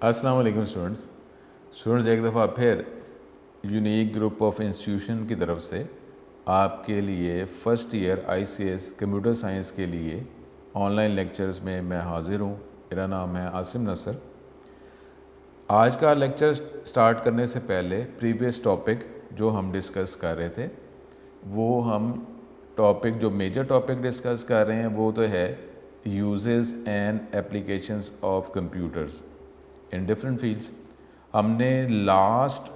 अस्सलाम वालेकुम स्टूडेंट्स एक दफ़ा फिर यूनिक ग्रुप ऑफ इंस्टीट्यूशन की तरफ से आपके लिए first year ICS computer science के लिए ऑनलाइन लेक्चर्स में मैं हाज़िर हूँ। मेरा नाम है आसिम नसर। आज का लेक्चर स्टार्ट करने से पहले प्रीवियस टॉपिक जो हम डिस्कस कर रहे थे वो हम टॉपिक जो मेजर टॉपिक डिस्कस कर रहे हैं वो तो है uses and applications of computers in different fields. हमने लास्ट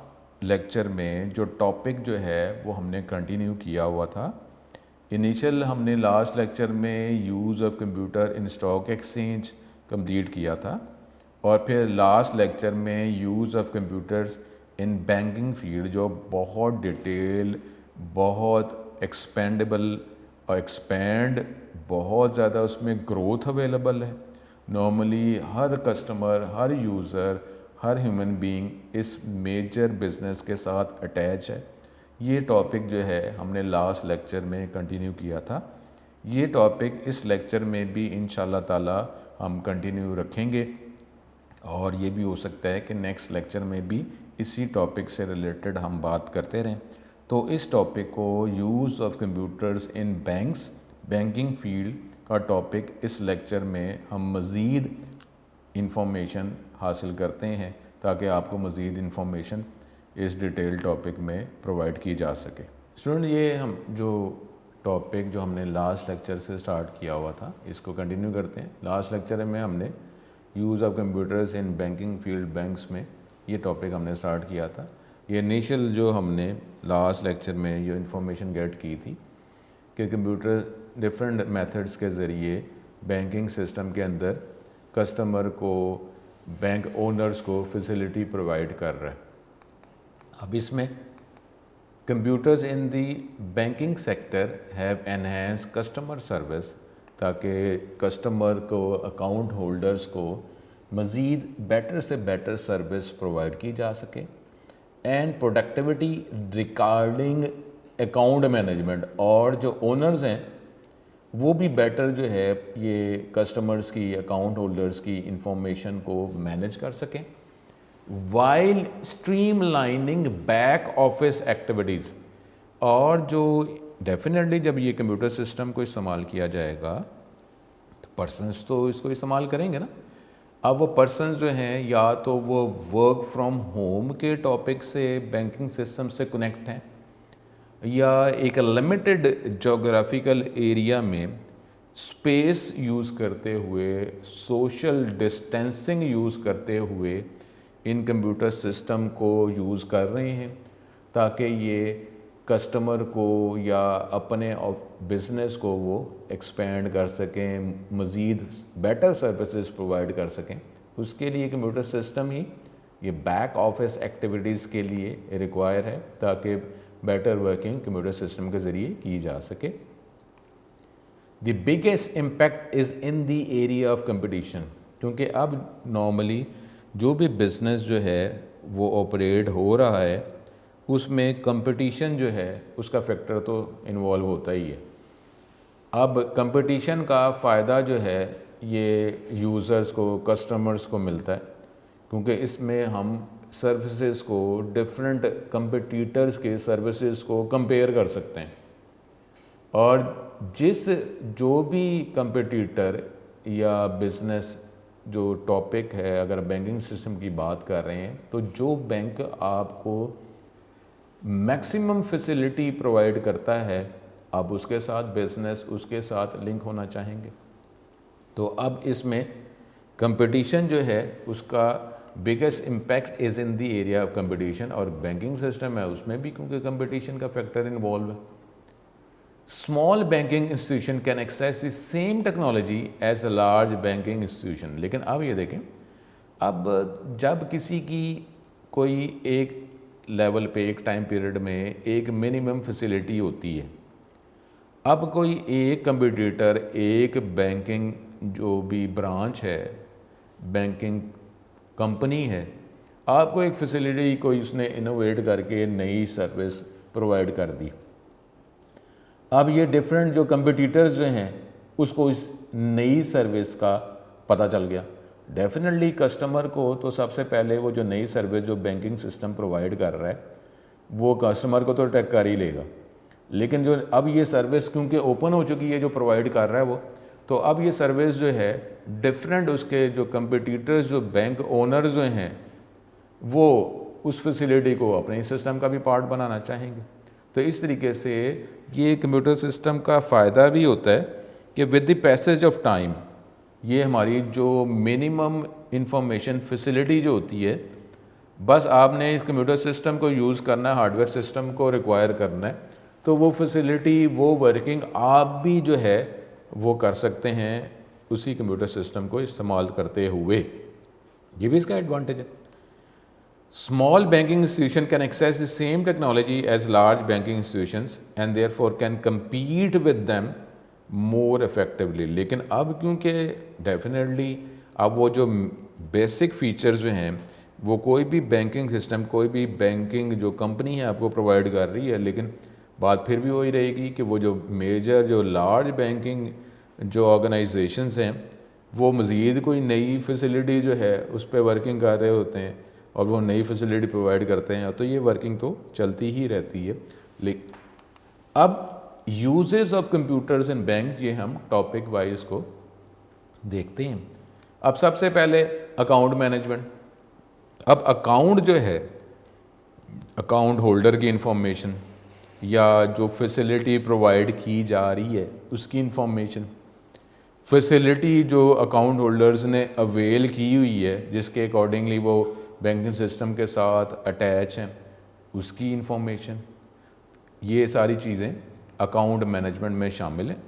लेक्चर में जो टॉपिक जो है वो हमने कंटिन्यू किया हुआ था। इनिशियल हमने लास्ट लेक्चर में use of computer in stock exchange complete किया था और फिर लास्ट लेक्चर में use of computers in banking field जो बहुत डिटेल, बहुत एक्सपेंडेबल और एक्सपेंड बहुत ज़्यादा उसमें ग्रोथ अवेलेबल है। नॉर्मली हर कस्टमर, हर यूज़र, हर ह्यूमन बीइंग इस मेजर बिज़नेस के साथ अटैच है। ये टॉपिक जो है हमने लास्ट लेक्चर में कंटिन्यू किया था। ये टॉपिक इस लेक्चर में भी इंशाल्लाह ताला हम कंटिन्यू रखेंगे और ये भी हो सकता है कि नेक्स्ट लेक्चर में भी इसी टॉपिक से रिलेटेड हम बात करते रहें। तो इस टॉपिक को use of computers in banks, banking field का टॉपिक इस लेक्चर में हम मज़ीद इंफॉर्मेशन हासिल करते हैं ताकि आपको मज़ीद इंफॉर्मेशन इस डिटेल टॉपिक में प्रोवाइड की जा सके। स्टूडेंट, ये हम जो टॉपिक जो हमने लास्ट लेक्चर से स्टार्ट किया हुआ था इसको कंटिन्यू करते हैं। लास्ट लेक्चर में हमने use of computers in banking field, banks में ये टॉपिक हमने स्टार्ट किया था। ये इनिशियल जो हमने लास्ट लेक्चर में जो इन्फॉर्मेशन गेट की थी कि कंप्यूटर डिफरेंट मेथड्स के ज़रिए बैंकिंग सिस्टम के अंदर कस्टमर को, बैंक ओनर्स को फैसिलिटी प्रोवाइड कर रहा है। अब इसमें computers in the banking sector have enhance customer service ताकि कस्टमर को, अकाउंट होल्डर्स को मज़ीद बेटर से बेटर सर्विस प्रोवाइड की जा सके and productivity regarding account management, और जो ओनर्स हैं वो भी बेटर जो है ये कस्टमर्स की, अकाउंट होल्डर्स की इंफॉर्मेशन को मैनेज कर सकें while streamlining back office activities. और जो डेफिनेटली जब ये कंप्यूटर सिस्टम को इस्तेमाल किया जाएगा तो पर्सनस तो इसको इस्तेमाल करेंगे ना। अब वो पर्सनस जो हैं या तो वो वर्क फ्रॉम होम के टॉपिक से बैंकिंग सिस्टम से कनेक्ट हैं या एक लिमिटेड जोग्राफिकल एरिया में स्पेस यूज़ करते हुए, सोशल डिस्टेंसिंग यूज़ करते हुए इन कंप्यूटर सिस्टम को यूज़ कर रहे हैं ताकि ये कस्टमर को या अपने बिज़नेस को वो एक्सपेंड कर सकें, मज़ीद बेटर सर्विसेज प्रोवाइड कर सकें। उसके लिए कंप्यूटर सिस्टम ही ये बैक ऑफिस एक्टिविटीज़ के लिए रिक्वायर है ताकि बेटर वर्किंग कंप्यूटर सिस्टम के ज़रिए की जा सके। The biggest impact is in the area of competition, क्योंकि अब नॉर्मली जो भी बिज़नेस जो है वो ऑपरेट हो रहा है उसमें कंपटीशन जो है उसका फैक्टर तो इन्वॉल्व होता ही है। अब कंपटीशन का फ़ायदा जो है ये यूज़र्स को, कस्टमर्स को मिलता है क्योंकि इसमें हम सर्विसेज को, डिफरेंट कंपटीटर्स के सर्विसेज को कंपेयर कर सकते हैं और जो भी कंपटीटर या बिज़नेस जो टॉपिक है, अगर बैंकिंग सिस्टम की बात कर रहे हैं तो जो बैंक आपको मैक्सिमम फैसिलिटी प्रोवाइड करता है आप उसके साथ बिज़नेस, उसके साथ लिंक होना चाहेंगे। तो अब इसमें कंपटीशन जो है उसका biggest impact is in the area of competition, और बैंकिंग सिस्टम है उसमें भी क्योंकि कंपटीशन का फैक्टर इन्वॉल्व है। Small banking institution can access the same technology as a large banking institution. लेकिन अब ये देखें, अब जब किसी की कोई एक लेवल पे, एक टाइम पीरियड में एक मिनिमम फैसिलिटी होती है, अब कोई एक कंपटीटर, एक बैंकिंग जो भी ब्रांच है, बैंकिंग कंपनी है, आपको एक फैसिलिटी कोई उसने इनोवेट करके नई सर्विस प्रोवाइड कर दी। अब ये डिफरेंट जो कंपटीटर्स जो हैं उसको इस नई सर्विस का पता चल गया डेफिनेटली कस्टमर को तो सबसे पहले वो जो नई सर्विस जो बैंकिंग सिस्टम प्रोवाइड कर रहा है वो कस्टमर को तो ट्रैक कर ही लेगा, लेकिन जो अब ये सर्विस क्योंकि ओपन हो चुकी है जो प्रोवाइड कर रहा है वो, तो अब ये सर्विस जो है डिफरेंट उसके जो कंपटीटर्स जो बैंक ओनर्स जो हैं वो उस फैसिलिटी को अपने सिस्टम का भी पार्ट बनाना चाहेंगे। तो इस तरीके से ये कंप्यूटर सिस्टम का फ़ायदा भी होता है कि with the passage of time ये हमारी जो मिनिमम इंफॉर्मेशन फैसिलिटी जो होती है, बस आपने इस कंप्यूटर सिस्टम को यूज़ करना है, हार्डवेयर सिस्टम को रिक्वायर करना है, तो वो फैसिलिटी वो वर्किंग आप भी जो है वो कर सकते हैं उसी कंप्यूटर सिस्टम को इस्तेमाल करते हुए। ये भी इसका एडवांटेज है। Small banking institution can access the same technology as large banking institutions and therefore can compete with them more effectively. लेकिन अब क्योंकि डेफिनेटली अब वो जो बेसिक फीचर्स जो हैं वो कोई भी बैंकिंग सिस्टम कोई भी बैंकिंग जो कंपनी है आपको प्रोवाइड कर रही है, लेकिन बात फिर भी वही रहेगी कि वो जो मेजर जो लार्ज बैंकिंग जो ऑर्गेनाइजेशंस हैं वो मज़ीद कोई नई फैसिलिटी जो है उस पर वर्किंग कर रहे होते हैं और वो नई फैसिलिटी प्रोवाइड करते हैं, तो ये वर्किंग तो चलती ही रहती है। लेकिन अब uses of computers in bank, ये हम टॉपिक वाइज को देखते हैं। अब सबसे पहले अकाउंट मैनेजमेंट। अब अकाउंट जो है अकाउंट होल्डर की इंफॉर्मेशन या जो फैसिलिटी प्रोवाइड की जा रही है उसकी इंफॉर्मेशन, फैसिलिटी जो अकाउंट होल्डर्स ने अवेल की हुई है जिसके अकॉर्डिंगली वो बैंकिंग सिस्टम के साथ अटैच हैं उसकी इंफॉर्मेशन, ये सारी चीज़ें अकाउंट मैनेजमेंट में शामिल हैं।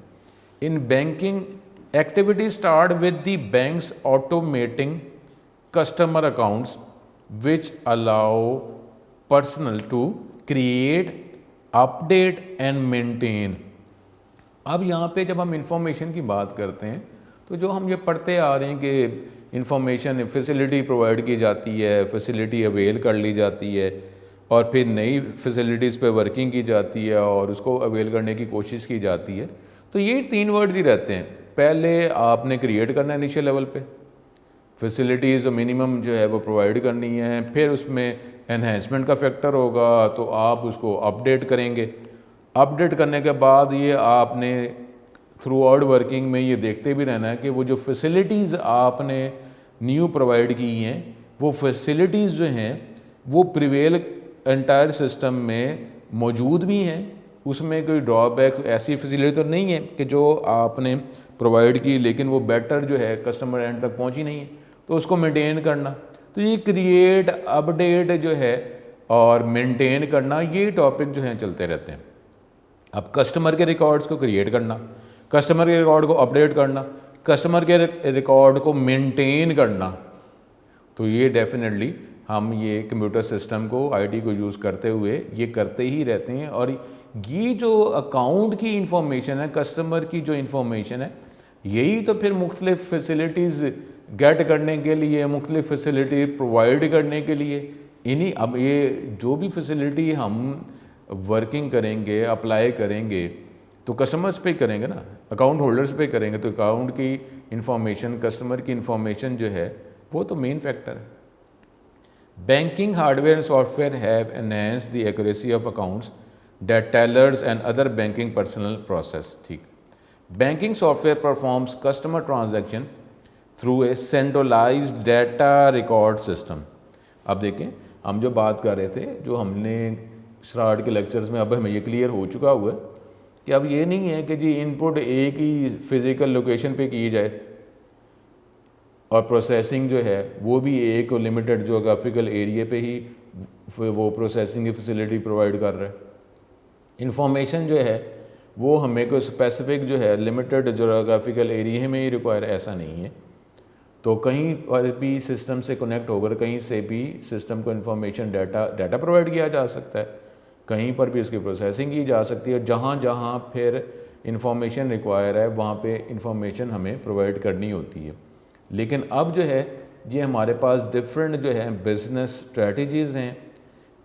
In banking activity start with the banks automating customer accounts which allow personal to create update and maintain. अब यहाँ पे जब हम इंफॉर्मेशन की बात करते हैं तो जो हम ये पढ़ते आ रहे हैं कि इंफॉर्मेशन फैसिलिटी प्रोवाइड की जाती है, फैसिलिटी अवेल कर ली जाती है और फिर नई फैसिलिटीज़ पे वर्किंग की जाती है और उसको अवेल करने की कोशिश की जाती है, तो ये 3 वर्ड्स ही रहते हैं। पहले आपने क्रिएट करना है इनिशियल लेवल पे, फैसिलिटीज़ मिनिमम जो है वो प्रोवाइड करनी है, फिर उसमें एनहेंसमेंट का फैक्टर होगा तो आप उसको अपडेट करेंगे। अपडेट करने के बाद ये आपने थ्रू आउट वर्किंग में ये देखते भी रहना है कि वो जो फैसिलिटीज़ आपने न्यू प्रोवाइड की हैं वो फैसिलिटीज़ जो हैं वो प्रिवेल एंटायर सिस्टम में मौजूद भी हैं, उसमें कोई ड्रॉबैक ऐसी फैसिलिटी तो नहीं है कि जो आपने प्रोवाइड की लेकिन वो बेटर जो है कस्टमर एंड तक पहुंची नहीं है, तो उसको मेंटेन करना। तो ये क्रिएट अपडेट जो है और मेंटेन करना ये टॉपिक जो हैं चलते रहते हैं। अब कस्टमर के रिकॉर्ड्स को क्रिएट करना, कस्टमर के रिकॉर्ड को अपडेट करना, कस्टमर के रिकॉर्ड को मेंटेन करना, तो ये डेफिनेटली हम ये कंप्यूटर सिस्टम को आईटी को यूज़ करते हुए ये करते ही रहते हैं। और ये जो अकाउंट की इंफॉर्मेशन है, कस्टमर की जो इंफॉर्मेशन है, यही तो फिर मुख्तलिफ फैसिलिटीज़ गेट करने के लिए, मुख्तलिफ फैसिलिटी प्रोवाइड करने के लिए इन्हीं, अब ये जो भी फैसिलिटी हम वर्किंग करेंगे अप्लाई करेंगे तो कस्टमर्स पे करेंगे ना, अकाउंट होल्डर्स पे करेंगे, तो अकाउंट की इंफॉर्मेशन कस्टमर की इंफॉर्मेशन जो है वो तो मेन फैक्टर है। Banking hardware and software have enhanced the accuracy of accounts that tellers and other banking personnel process. ठीक, banking software performs customer transaction through a centralised data record system. अब देखें हम जो बात कर रहे थे, जो हमने स्टार्ट के लेक्चर्स में, अब हमें ये क्लियर हो चुका हुआ है कि अब ये नहीं है कि जी इनपुट एक ही फिज़िकल लोकेशन पे की जाए और प्रोसेसिंग जो है वो भी एक लिमिटेड जोग्राफिकल एरिया पे ही वो प्रोसेसिंग की फैसिलिटी प्रोवाइड कर रहा है। इंफॉर्मेशन जो है वो हमें कोई स्पेसिफिक जो है लिमिटेड जोग्राफिकल एरिया में ही रिक्वायर, ऐसा नहीं है। तो कहीं पर भी सिस्टम से कनेक्ट होकर कहीं से भी सिस्टम को इंफॉर्मेशन डाटा प्रोवाइड किया जा सकता है, कहीं पर भी उसकी प्रोसेसिंग की जा सकती है। जहाँ जहाँ फिर इंफॉर्मेशन रिक्वायर है वहाँ पे इंफॉर्मेशन हमें प्रोवाइड करनी होती है। लेकिन अब जो है ये हमारे पास डिफरेंट जो है बिज़नेस स्ट्रेटजीज़ हैं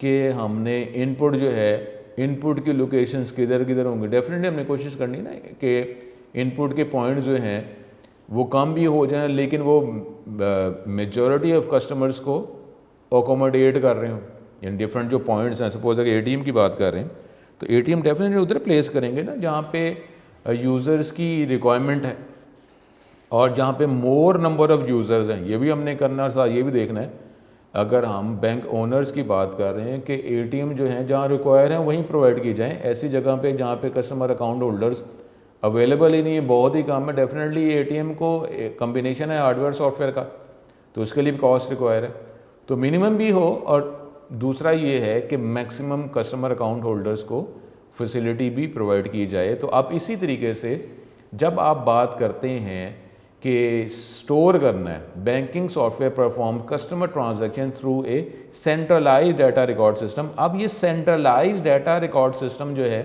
कि हमने इनपुट जो है, इनपुट की लोकेशंस किधर किधर होंगे। डेफिनेटली हमने कोशिश करनी ना कि इनपुट के पॉइंट जो हैं वो कम भी हो जाएं लेकिन वो मेजॉरिटी ऑफ कस्टमर्स को अकोमोडेट कर रहे हो। इन डिफरेंट जो पॉइंट्स हैं, सपोज अगर एटीएम की बात कर रहे हैं तो एटीएम डेफिनेटली उधर प्लेस करेंगे ना जहाँ पे यूज़र्स की रिक्वायरमेंट है और जहाँ पे मोर नंबर ऑफ़ यूज़र्स हैं। ये भी हमने करना था, ये भी देखना है। अगर हम बैंक ओनर्स की बात कर रहे हैं कि एटीएम जो हैं जहाँ रिक्वायर हैं वहीं प्रोवाइड की जाएं, ऐसी जगह पे जहाँ पे कस्टमर अकाउंट होल्डर्स अवेलेबल ही नहीं है, बहुत ही कम है। डेफिनेटली एटीएम को कम्बिनेशन है हार्डवेयर सॉफ्टवेयर का, तो उसके लिए भी कॉस्ट रिक्वायर है, तो मिनिमम भी हो। और दूसरा ये है कि मैक्सिमम कस्टमर अकाउंट होल्डर्स को फैसिलिटी भी प्रोवाइड की जाए। तो आप इसी तरीके से जब आप बात करते हैं कि स्टोर करना है, banking software perform customer transaction through a centralised data record system. अब ये सेंट्रलाइज्ड डाटा रिकॉर्ड सिस्टम जो है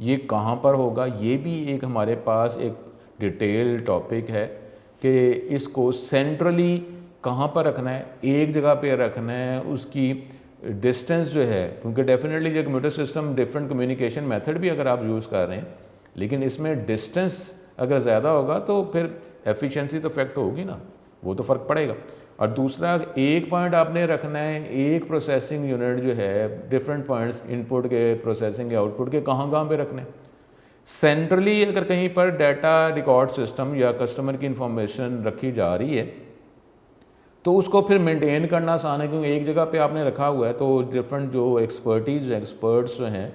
ये कहाँ पर होगा, ये भी एक हमारे पास एक डिटेल टॉपिक है कि इसको सेंट्रली कहाँ पर रखना है, एक जगह पे रखना है, उसकी डिस्टेंस जो है, क्योंकि डेफिनेटली जो computer system different communication method भी अगर आप यूज़ कर रहे हैं, लेकिन इसमें डिस्टेंस अगर ज़्यादा होगा तो फिर एफिशिएंसी तो इफेक्ट होगी ना, वो तो फ़र्क पड़ेगा। और दूसरा एक पॉइंट आपने रखना है, एक प्रोसेसिंग यूनिट जो है डिफरेंट पॉइंट्स इनपुट के, प्रोसेसिंग के, आउटपुट के कहाँ पे रखने। सेंट्रली अगर कहीं पर डाटा रिकॉर्ड सिस्टम या कस्टमर की इंफॉर्मेशन रखी जा रही है तो उसको फिर मेंटेन करना आसान है, क्योंकि एक जगह पे आपने रखा हुआ है तो डिफरेंट जो एक्सपर्ट्स जो हैं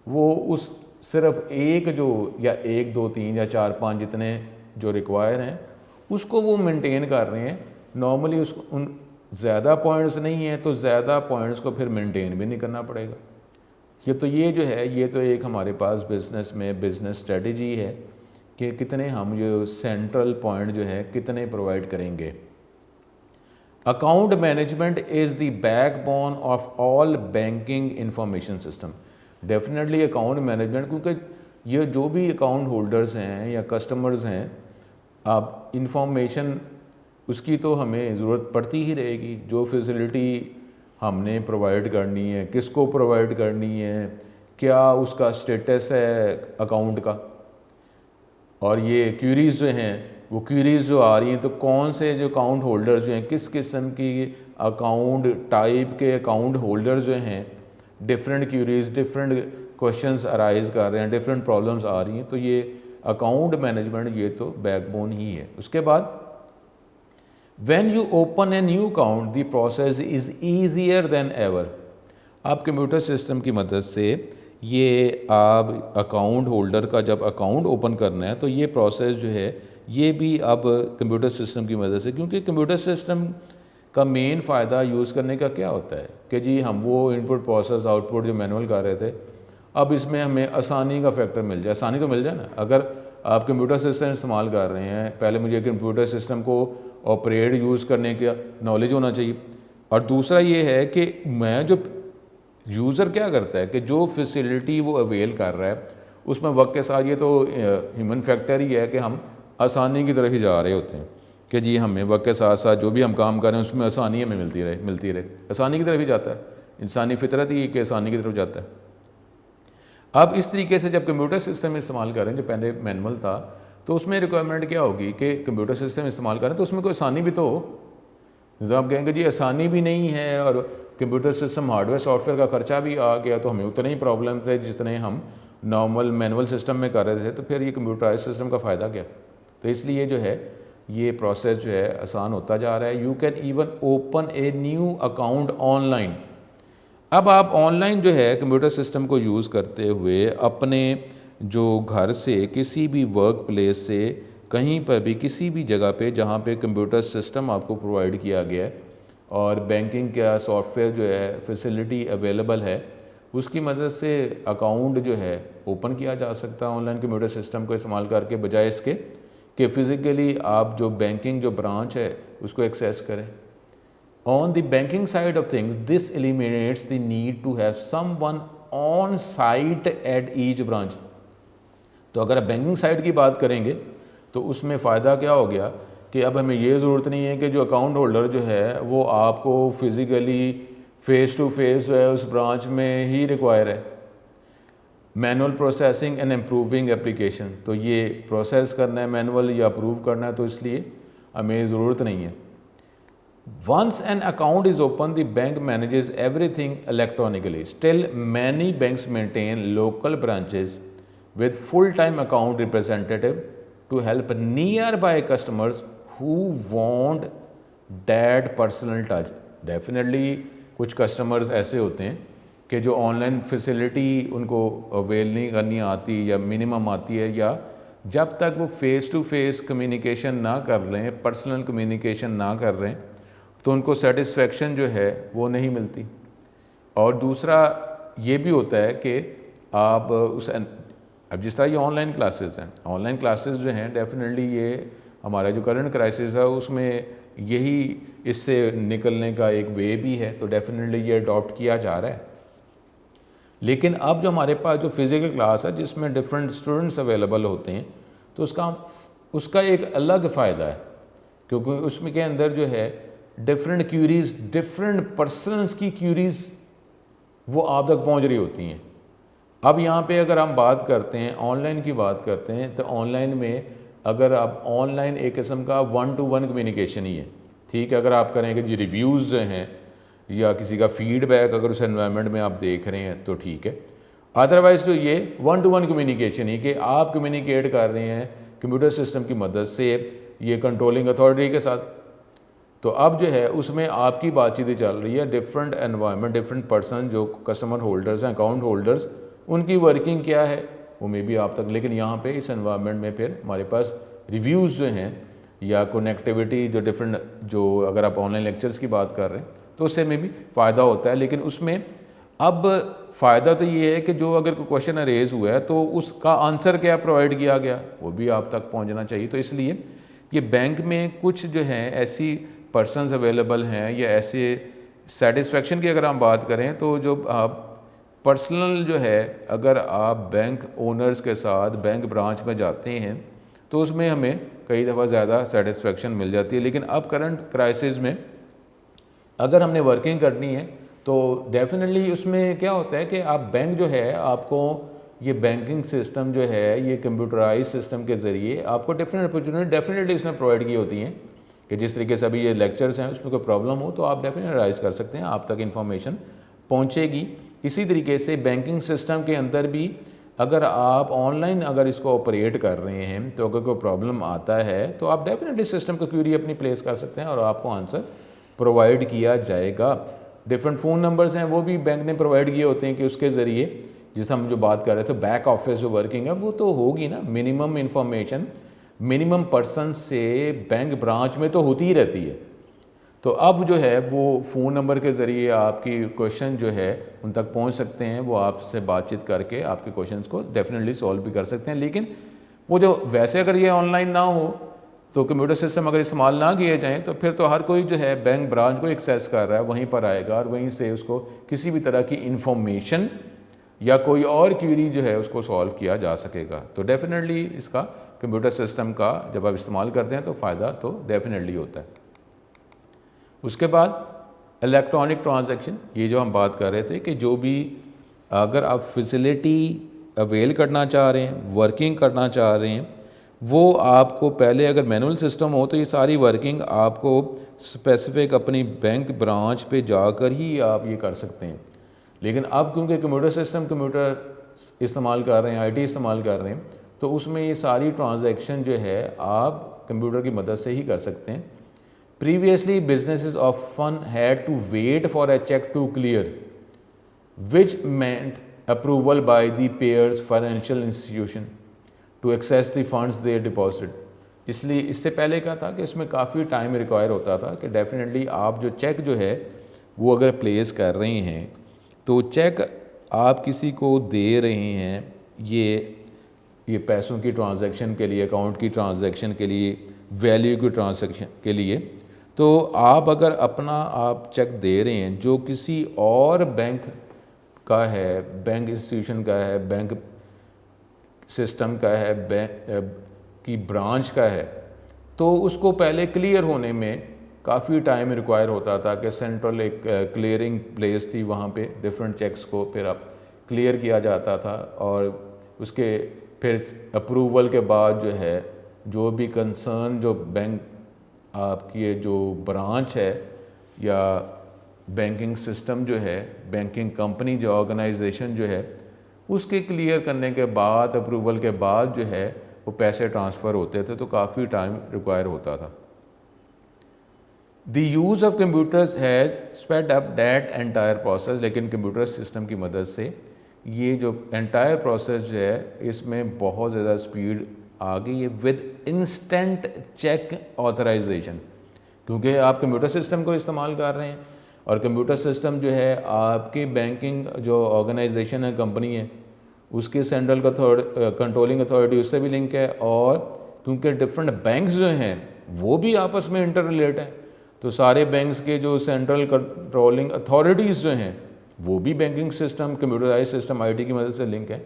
वो उस सिर्फ एक जो या 1 2 3 या 4 5 जितने जो रिक्वायर हैं उसको वो मेंटेन कर रहे हैं। नॉर्मली उसको उन ज़्यादा पॉइंट्स नहीं है तो ज़्यादा पॉइंट्स को फिर मेंटेन भी नहीं करना पड़ेगा। ये जो है ये तो एक हमारे पास बिज़नेस में बिज़नेस स्ट्रेटजी है कि कितने हम जो सेंट्रल पॉइंट जो है कितने प्रोवाइड करेंगे। Account management is the backbone of all banking information system. Definitely account management, क्योंकि ये जो भी अकाउंट होल्डर्स हैं या कस्टमर्स हैं, अब इंफॉर्मेशन उसकी तो हमें ज़रूरत पड़ती ही रहेगी। जो फैसिलिटी हमने प्रोवाइड करनी है, किसको प्रोवाइड करनी है, क्या उसका स्टेटस है अकाउंट का, और ये क्यूरीज़ जो हैं वो क्यूरीज़ जो आ रही हैं तो कौन से जो अकाउंट होल्डर्स जो हैं, किस किस्म की अकाउंट टाइप के अकाउंट होल्डर्स जो हैं, different queries different questions arise कर रहे हैं, डिफरेंट प्रॉब्लम्स आ रही हैं, तो ये अकाउंट मैनेजमेंट ये तो बैकबोन ही है। उसके बाद when you open a new account the process is easier than ever. आप कंप्यूटर सिस्टम की मदद से ये आप अकाउंट होल्डर का जब अकाउंट ओपन करना है तो ये प्रोसेस जो है ये भी अब कंप्यूटर सिस्टम की मदद से, क्योंकि कंप्यूटर सिस्टम का मेन फ़ायदा यूज़ करने का क्या होता है कि जी हम वो इनपुट प्रोसेस आउटपुट जो मैनुअल कर रहे थे, अब इसमें हमें आसानी का फैक्टर मिल जाए। आसानी तो मिल जाए ना, अगर आप कंप्यूटर सिस्टम इस्तेमाल कर रहे हैं, पहले मुझे कंप्यूटर सिस्टम को ऑपरेट यूज़ करने का नॉलेज होना चाहिए। और दूसरा ये है कि मैं जो यूज़र क्या करता है कि जो फैसिलिटी वो अवेल कर रहा है उसमें वक्त के साथ ये तो ह्यूमन फैक्टर ही है कि हम आसानी की तरफ ही जा रहे होते हैं कि जी हमें वक्त के साथ साथ जो भी हम काम कर रहे हैं उसमें आसानी हमें मिलती रहे, आसानी की तरफ ही जाता है। इंसानी फितरत ही कि आसानी की तरफ जाता है। अब इस तरीके से जब कंप्यूटर सिस्टम इस्तेमाल करें, जो पहले मैनुअल था, तो उसमें रिक्वायरमेंट क्या होगी कि कंप्यूटर सिस्टम इस्तेमाल करें तो उसमें कोई आसानी भी तो हो। तो आप कहेंगे जी आसानी भी नहीं है और कंप्यूटर सिस्टम हार्डवेयर सॉफ्टवेयर का खर्चा भी आ गया तो हमें उतने ही प्रॉब्लम थे जितने हम नॉर्मल मैनुअल सिस्टम में कर रहे थे, तो फिर ये कंप्यूटराइज सिस्टम का फ़ायदा क्या। तो इसलिए जो है ये प्रोसेस जो है आसान होता जा रहा है। You can even open a new account online. अब आप ऑनलाइन जो है कंप्यूटर सिस्टम को यूज़ करते हुए अपने जो घर से किसी भी वर्क प्लेस से कहीं पर भी किसी भी जगह पे जहाँ पे कंप्यूटर सिस्टम आपको प्रोवाइड किया गया है और बैंकिंग का सॉफ्टवेयर जो है फैसिलिटी अवेलेबल है, उसकी मदद से अकाउंट जो है ओपन किया जा सकता है ऑनलाइन कंप्यूटर सिस्टम को इस्तेमाल करके, बजाय इसके कि फ़िज़िकली आप जो बैंकिंग जो ब्रांच है उसको एक्सेस करें। On the banking side of things, this eliminates the need to have someone on site at each branch. तो अगर आप बैंकिंग साइड की बात करेंगे तो उसमें फ़ायदा क्या हो गया कि अब हमें ये ज़रूरत नहीं है कि जो अकाउंट होल्डर जो है वो आपको फ़िज़िकली फ़ेस टू फेस जो है उस ब्रांच में ही रिक्वायर है। Manual processing and improving application, तो ये प्रोसेस करना है मैनुअल या अप्रूव करना है, तो इसलिए हमें ज़रूरत नहीं है। Once an account is open, the bank manages everything electronically. Still, many banks maintain local branches with full-time account representative to help nearby customers who want that personal touch. Definitely, कुछ customers ऐसे होते हैं कि जो online facility उनको avail नहीं करनी आती या मिनिमम आती है, या जब तक वो फेस टू फेस कम्युनिकेशन ना कर रहे हैं, पर्सनल कम्युनिकेशन ना कर रहे हैं, तो उनको सेटिस्फेक्शन जो है वो नहीं मिलती। और दूसरा ये भी होता है कि आप अब जिस तरह ये ऑनलाइन क्लासेस हैं, ऑनलाइन क्लासेस जो हैं डेफिनेटली ये हमारा जो करंट क्राइसिस है उसमें यही इससे निकलने का एक वे भी है, तो डेफिनेटली ये अडॉप्ट किया जा रहा है। लेकिन अब जो हमारे पास जो फिज़िकल क्लास है जिसमें डिफरेंट स्टूडेंट्स अवेलेबल होते हैं, तो उसका एक अलग फ़ायदा है, क्योंकि उसमें के अंदर जो है डिफरेंट क्यूरीज़, डिफरेंट पर्सनस की क्यूरीज़ वो आप तक पहुंच रही होती हैं। अब यहाँ पे अगर हम बात करते हैं ऑनलाइन की बात करते हैं, तो ऑनलाइन में अगर आप ऑनलाइन एक किस्म का 1-to-1 कम्युनिकेशन ही है, ठीक है। अगर आप करेंगे जी रिव्यूज़ जो हैं या किसी का फीडबैक अगर उस एनवायरनमेंट में आप देख रहे हैं तो ठीक है। अदरवाइज़ तो ये 1-to-1 कम्युनिकेशन ही कि आप कम्युनिकेट कर रहे हैं कंप्यूटर सिस्टम की मदद से ये कंट्रोलिंग अथॉरिटी के साथ। तो अब जो है उसमें आपकी बातचीत चल रही है, डिफरेंट एनवायरनमेंट, डिफरेंट पर्सन जो कस्टमर होल्डर्स हैं, अकाउंट होल्डर्स, उनकी वर्किंग क्या है वो मे भी आप तक। लेकिन यहाँ पे इस एनवायरनमेंट में फिर हमारे पास रिव्यूज़ जो हैं या कनेक्टिविटी जो डिफरेंट, जो अगर आप ऑनलाइन लेक्चर्स की बात कर रहे हैं तो उससे में भी फ़ायदा होता है। लेकिन उसमें अब फ़ायदा तो ये है कि जो अगर कोई क्वेश्चन रेज़ हुआ है तो उसका आंसर क्या प्रोवाइड किया गया वो भी आप तक पहुँचना चाहिए। तो इसलिए ये बैंक में कुछ जो हैं ऐसी पर्सनस अवेलेबल हैं या ऐसे सेटिस्फेक्शन की अगर हम बात करें, तो जो पर्सनल जो है अगर आप बैंक ओनर्स के साथ बैंक ब्रांच में जाते हैं तो उसमें हमें कई दफ़ा ज़्यादा सेटिस्फेक्शन मिल जाती है। लेकिन अब करंट क्राइसिस में अगर हमने वर्किंग करनी है तो डेफिनेटली उसमें क्या होता है कि आप बैंक जो है आपको ये बैंकिंग सिस्टम जो है ये कंप्यूटराइज सिस्टम के ज़रिए आपको डिफरेंट अपॉर्चुनिटी डेफिनेटली उसमें प्रोवाइड की होती हैं कि जिस तरीके से अभी ये लेक्चर्स हैं उसमें कोई प्रॉब्लम हो तो आप डेफिनेटली राइज कर सकते हैं, आप तक इन्फॉर्मेशन पहुंचेगी। इसी तरीके से बैंकिंग सिस्टम के अंदर भी अगर आप ऑनलाइन अगर इसको ऑपरेट कर रहे हैं तो अगर कोई प्रॉब्लम आता है तो आप डेफिनेटली सिस्टम को क्यूरी अपनी प्लेस कर सकते हैं और आपको आंसर प्रोवाइड किया जाएगा। डिफरेंट फ़ोन नंबर्स हैं वो भी बैंक ने प्रोवाइड किए होते हैं कि उसके ज़रिए, जिस हम जो बात कर रहे थे बैक ऑफिस जो वर्किंग है वो तो होगी ना, मिनिमम इन्फॉर्मेशन मिनिमम पर्सन से बैंक ब्रांच में तो होती ही रहती है। तो अब जो है वो फ़ोन नंबर के ज़रिए आपकी क्वेश्चन जो है उन तक पहुंच सकते हैं, वो आपसे बातचीत करके आपके क्वेश्चंस को डेफिनेटली सॉल्व भी कर सकते हैं। लेकिन वो जो वैसे अगर ये ऑनलाइन ना हो तो कंप्यूटर सिस्टम अगर इस्तेमाल ना किए जाएँ तो फिर तो हर कोई जो है बैंक ब्रांच को एक्सेस कर रहा है वहीं पर आएगा और वहीं से उसको किसी भी तरह की इंफॉर्मेशन या कोई और क्यूरी जो है उसको सॉल्व किया जा सकेगा। तो डेफिनेटली इसका कंप्यूटर सिस्टम का जब आप इस्तेमाल करते हैं तो फ़ायदा तो डेफिनेटली होता है। उसके बाद इलेक्ट्रॉनिक ट्रांजैक्शन, ये जो हम बात कर रहे थे कि जो भी अगर आप फैसिलिटी अवेल करना चाह रहे हैं, वर्किंग करना चाह रहे हैं, वो आपको पहले अगर मैनुअल सिस्टम हो तो ये सारी वर्किंग आपको स्पेसिफिक अपनी बैंक ब्रांच पे जाकर ही आप ये कर सकते हैं। लेकिन अब क्योंकि कंप्यूटर सिस्टम कंप्यूटर इस्तेमाल कर रहे हैं, आईटी इस्तेमाल कर रहे हैं, तो उसमें ये सारी ट्रांजैक्शन जो है आप कंप्यूटर की मदद से ही कर सकते हैं। Previously businesses often had to wait for a cheque to clear which meant approval by the payer's financial institution to access the funds they deposit. इसलिए इससे पहले क्या था कि इसमें काफ़ी टाइम रिक्वायर होता था कि डेफिनेटली आप जो चेक जो है वो अगर प्लेस कर रहे हैं तो चेक आप किसी को दे रहे हैं ये पैसों की ट्रांजैक्शन के लिए, अकाउंट की ट्रांजैक्शन के लिए, वैल्यू की ट्रांजैक्शन के लिए। तो आप अगर अपना आप चेक दे रहे हैं जो किसी और बैंक का है, बैंक इंस्टीट्यूशन का है, बैंक सिस्टम का है, बैंक की ब्रांच का है, तो उसको पहले क्लियर होने में काफ़ी टाइम रिक्वायर होता था कि सेंट्रल एक क्लियरिंग प्लेस थी, वहाँ पे डिफरेंट चेक्स को फिर आप क्लियर किया जाता था और उसके फिर अप्रूवल के बाद जो है जो भी कंसर्न जो बैंक आपकी जो ब्रांच है या बैंकिंग सिस्टम जो है, बैंकिंग कंपनी जो ऑर्गेनाइजेशन जो है, उसके क्लियर करने के बाद अप्रूवल के बाद जो है वो पैसे ट्रांसफ़र होते थे, तो काफ़ी टाइम रिक्वायर होता था। The use of computers has sped up that entire process, लेकिन कंप्यूटर सिस्टम की मदद से ये जो एंटायर प्रोसेस जो है इसमें बहुत ज़्यादा स्पीड आ गई है विद इंस्टेंट चेक ऑथराइजेशन, क्योंकि आप कंप्यूटर सिस्टम को इस्तेमाल कर रहे हैं और कंप्यूटर सिस्टम जो है आपकी बैंकिंग जो ऑर्गेनाइजेशन है, कंपनी है, उसके सेंट्रल कंट्रोलिंग अथॉरिटी उससे भी लिंक है, और क्योंकि डिफरेंट बैंक्स जो हैं वो भी आपस में इंटर रिलेट हैं, तो सारे बैंक्स के जो सेंट्रल कंट्रोलिंग अथॉरिटीज़ जो हैं वो भी banking system, computerise system, IT की मदद से लिंक है।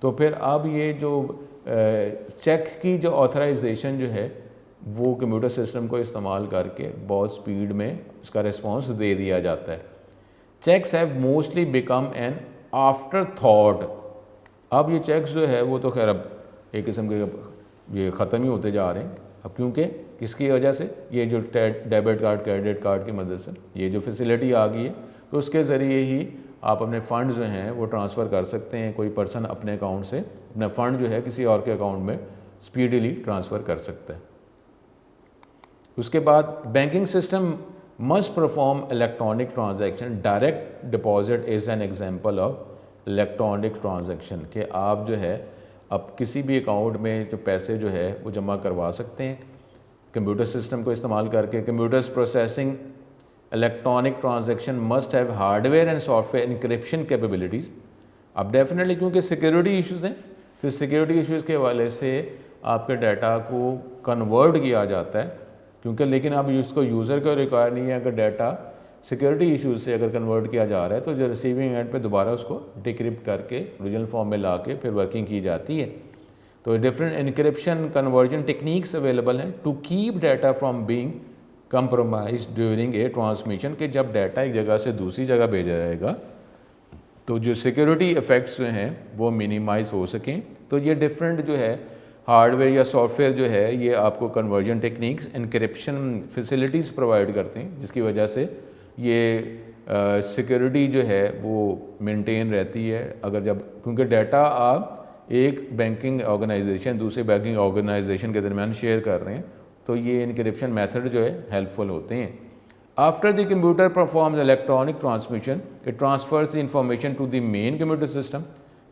तो फिर अब ये जो चेक की जो ऑथराइजेशन जो है वो कंप्यूटर सिस्टम को इस्तेमाल करके बहुत स्पीड में उसका रिस्पांस दे दिया जाता है। Cheques have mostly become an after thought. अब ये चेक्स जो है वो तो खैर अब एक किस्म के ये ख़त्म ही होते जा रहे हैं अब, क्योंकि किसकी वजह से, ये जो डेबिट कार्ड, क्रेडिट कार्ड की मदद से ये जो फैसिलिटी आ गई है, तो उसके ज़रिए ही आप अपने फ़ंड जो हैं वो ट्रांसफ़र कर सकते हैं। कोई पर्सन अपने अकाउंट से अपना फ़ंड जो है किसी और के अकाउंट में स्पीडीली ट्रांसफ़र कर सकता है। उसके बाद banking system must perform electronic transaction. Direct deposit is an example of electronic transaction, कि आप जो है अब किसी भी अकाउंट में जो पैसे जो है वो जमा करवा सकते हैं कंप्यूटर सिस्टम को इस्तेमाल करके। Computers processing electronic transaction must have hardware and software encryption capabilities. अब डेफिनेटली क्योंकि सिक्योरिटी इश्यूज़ हैं, फिर सिक्योरिटी इश्यूज़ के हवाले से आपके डाटा को कन्वर्ट किया जाता है, क्योंकि लेकिन अब इसको यूज़र को रिक्वायर नहीं है। अगर डाटा सिक्योरिटी इश्यूज से अगर कन्वर्ट किया जा रहा है तो जो रिसीविंग एंड पे दोबारा उसको डिक्रिप्ट करके ओरिजिनल फॉर्म में ला के फिर वर्किंग की जाती है। तो different encryption conversion techniques available हैं to keep data from being compromise during a transmission, कि जब डाटा एक जगह से दूसरी जगह भेजा जाएगा तो जो सिक्योरिटी इफ़ेक्ट्स जो हैं वो मिनिमाइज़ हो सकें। तो ये डिफरेंट जो है हार्डवेयर या सॉफ्टवेयर जो है ये आपको conversion techniques, encryption facilities provide करते हैं, जिसकी वजह से ये सिक्योरिटी जो है वो मेंटेन रहती है। अगर जब, क्योंकि डाटा आप एक बैंकिंग ऑर्गेनाइजेशन दूसरे बैंकिंग ऑर्गेनाइजेशन के दरमियान शेयर कर रहे हैं, तो ये इनक्रिप्शन मेथड जो है हेल्पफुल होते हैं। After the computer performs electronic transmission, it transfers the information to the main computer system